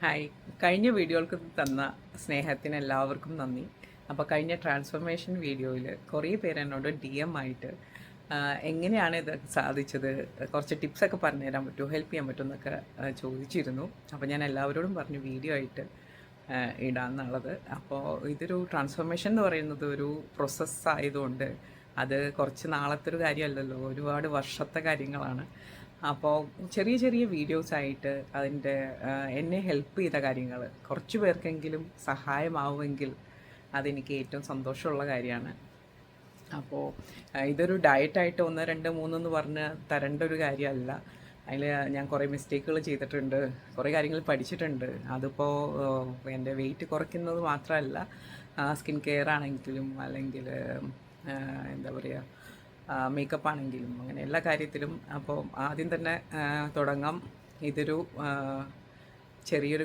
Hi. കഴിഞ്ഞ വീഡിയോകൾക്ക് തന്ന സ്നേഹത്തിന് എല്ലാവർക്കും നന്ദി. അപ്പോൾ കഴിഞ്ഞ ട്രാൻസ്ഫോർമേഷൻ വീഡിയോയിൽ കുറേ പേര് എന്നോട് DM ആയിട്ട് എങ്ങനെയാണ് ഇത് സാധിച്ചത്, കുറച്ച് ടിപ്സൊക്കെ പറഞ്ഞു തരാൻ പറ്റുമോ, ഹെൽപ്പ് ചെയ്യാൻ പറ്റുമോ എന്നൊക്കെ ചോദിച്ചിരുന്നു. അപ്പോൾ ഞാൻ എല്ലാവരോടും പറഞ്ഞു വീഡിയോ ആയിട്ട് ഇടാമെന്നുള്ളത്. അപ്പോൾ ഇതൊരു ട്രാൻസ്ഫോർമേഷൻ എന്ന് പറയുന്നത് ഒരു പ്രോസസ്സ് ആയതുകൊണ്ട് അത് കുറച്ച് നാളത്തെ ഒരു കാര്യമല്ലല്ലോ, ഒരുപാട് വർഷത്തെ കാര്യങ്ങളാണ്. അപ്പോൾ ചെറിയ ചെറിയ വീഡിയോസായിട്ട് അതിൻ്റെ എന്നെ ഹെൽപ്പ് ചെയ്ത കാര്യങ്ങൾ കുറച്ച് പേർക്കെങ്കിലും സഹായമാവുമെങ്കിൽ അതെനിക്ക് ഏറ്റവും സന്തോഷമുള്ള കാര്യമാണ്. അപ്പോൾ ഇതൊരു ഡയറ്റായിട്ട് 1, 2, 3 എന്ന് പറഞ്ഞ് തരേണ്ട ഒരു കാര്യമല്ല. അതിൽ ഞാൻ കുറേ മിസ്റ്റേക്കുകൾ ചെയ്തിട്ടുണ്ട്, കുറേ കാര്യങ്ങൾ പഠിച്ചിട്ടുണ്ട്. അതിപ്പോൾ എൻ്റെ വെയിറ്റ് കുറയ്ക്കുന്നത് മാത്രമല്ല, സ്കിൻ കെയർ ആണെങ്കിലും അല്ലെങ്കിൽ എന്താ പറയുക, മേക്കപ്പ് ആണെങ്കിലും അങ്ങനെ എല്ലാ കാര്യത്തിലും. അപ്പോൾ ആദ്യം തന്നെ തുടങ്ങാം. ഇതൊരു ചെറിയൊരു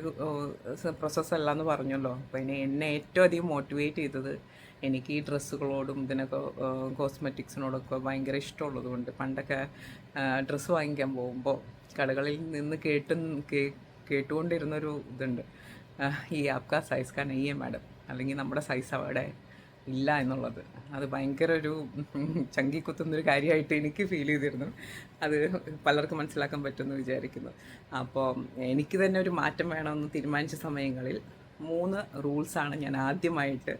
പ്രോസസ്സല്ല എന്ന് പറഞ്ഞല്ലോ. അപ്പോൾ എന്നെ ഏറ്റവും അധികം മോട്ടിവേറ്റ് ചെയ്തത് എനിക്ക് ഈ ഡ്രസ്സുകളോടും ഇതിനൊക്കെ കോസ്മെറ്റിക്സിനോടൊക്കെ ഭയങ്കര ഇഷ്ടമുള്ളത് കൊണ്ട് പണ്ടൊക്കെ ഡ്രസ്സ് വാങ്ങിക്കാൻ പോകുമ്പോൾ കടകളിൽ നിന്ന് കേട്ടുകൊണ്ടിരുന്നൊരു ഇതുണ്ട്, ഈ ആപ്കാ സൈസ് കാ നഹീ ഹൈ മാഡം, അല്ലെങ്കിൽ നമ്മുടെ സൈസ് അവിടെ ഇല്ല എന്നുള്ളത്. അത് ഭയങ്കര ഒരു ചങ്കി കുത്തുന്നൊരു കാര്യമായിട്ട് എനിക്ക് ഫീൽ ചെയ്തിരുന്നു. അത് പലർക്കും മനസ്സിലാക്കാൻ പറ്റുമെന്ന് വിചാരിക്കുന്നു. അപ്പോൾ എനിക്ക് തന്നെ ഒരു മാറ്റം വേണമെന്ന് തീരുമാനിച്ച സമയങ്ങളിൽ 3 റൂൾസാണ് ഞാൻ ആദ്യമായിട്ട്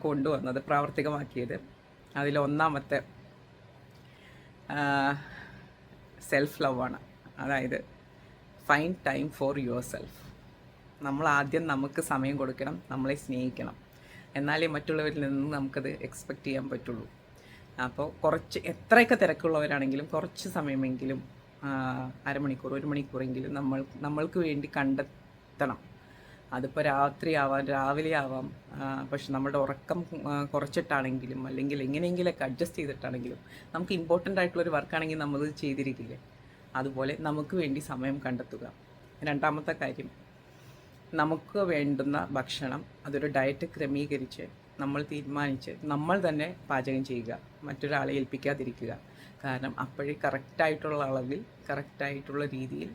കൊണ്ടുവന്നത്, പ്രാവർത്തികമാക്കിയത്. അതിലൊന്നാമത്തെ സെൽഫ് ലവാണ്. അതായത് find time for your self. നമ്മൾ ആദ്യം നമുക്ക് സമയം കൊടുക്കണം, നമ്മളെ സ്നേഹിക്കണം. എന്നാലേ മറ്റുള്ളവരിൽ നിന്ന് നമുക്കത് എക്സ്പെക്റ്റ് ചെയ്യാൻ പറ്റുള്ളൂ. അപ്പോൾ കുറച്ച് എത്രയൊക്കെ തിരക്കുള്ളവരാണെങ്കിലും കുറച്ച് സമയമെങ്കിലും, അരമണിക്കൂർ 1 മണിക്കൂറെങ്കിലും നമ്മൾക്ക് വേണ്ടി കണ്ടെത്തണം. അതിപ്പോൾ രാത്രിയാവാം, രാവിലെ ആവാം. പക്ഷെ നമ്മുടെ ഉറക്കം കുറച്ചിട്ടാണെങ്കിലും അല്ലെങ്കിൽ എങ്ങനെയെങ്കിലൊക്കെ അഡ്ജസ്റ്റ് ചെയ്തിട്ടാണെങ്കിലും നമുക്ക് ഇമ്പോർട്ടൻ്റ് ആയിട്ടുള്ളൊരു വർക്കാണെങ്കിൽ നമ്മളത് ചെയ്തിരിക്കില്ലേ, അതുപോലെ നമുക്ക് വേണ്ടി സമയം കണ്ടെത്തുക. രണ്ടാമത്തെ കാര്യം, നമുക്ക് വേണ്ടുന്ന ഭക്ഷണം അതൊരു ഡയറ്റ് ക്രമീകരിച്ച് നമ്മൾ തീരുമാനിച്ച് നമ്മൾ തന്നെ പാചകം ചെയ്യുക, മറ്റൊരാളെ ഏൽപ്പിക്കാതിരിക്കുക. കാരണം അപ്പോഴേ കറക്റ്റായിട്ടുള്ള അളവിൽ കറക്റ്റായിട്ടുള്ള രീതിയിൽ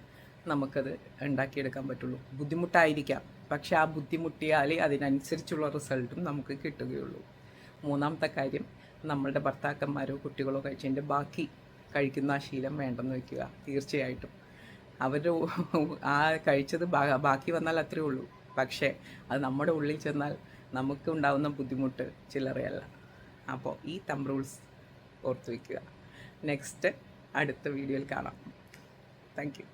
നമുക്കത് ഉണ്ടാക്കിയെടുക്കാൻ പറ്റുള്ളൂ. ബുദ്ധിമുട്ടായിരിക്കാം, പക്ഷെ ആ ബുദ്ധിമുട്ടിയാൽ അതിനനുസരിച്ചുള്ള റിസൾട്ടും നമുക്ക് കിട്ടുകയുള്ളൂ. മൂന്നാമത്തെ കാര്യം, നമ്മളുടെ ഭർത്താക്കന്മാരോ കുട്ടികളോ കഴിച്ചതിൻ്റെ ബാക്കി കഴിക്കുന്ന ആ ശീലം വേണ്ടെന്ന് വയ്ക്കുക. തീർച്ചയായിട്ടും അവർ ആ കഴിച്ചത് ബാക്കി വന്നാൽ അത്രയേ ഉള്ളൂ. പക്ഷേ അത് നമ്മുടെ ഉള്ളിൽ ചെന്നാൽ നമുക്ക് ഉണ്ടാകുന്ന ബുദ്ധിമുട്ട് ചില്ലറയല്ല. അപ്പോൾ ഈ തമ്പ് റൂൾസ് ഓർത്ത് വയ്ക്കുക. നെക്സ്റ്റ് അടുത്ത വീഡിയോയിൽ കാണാം. Thank you.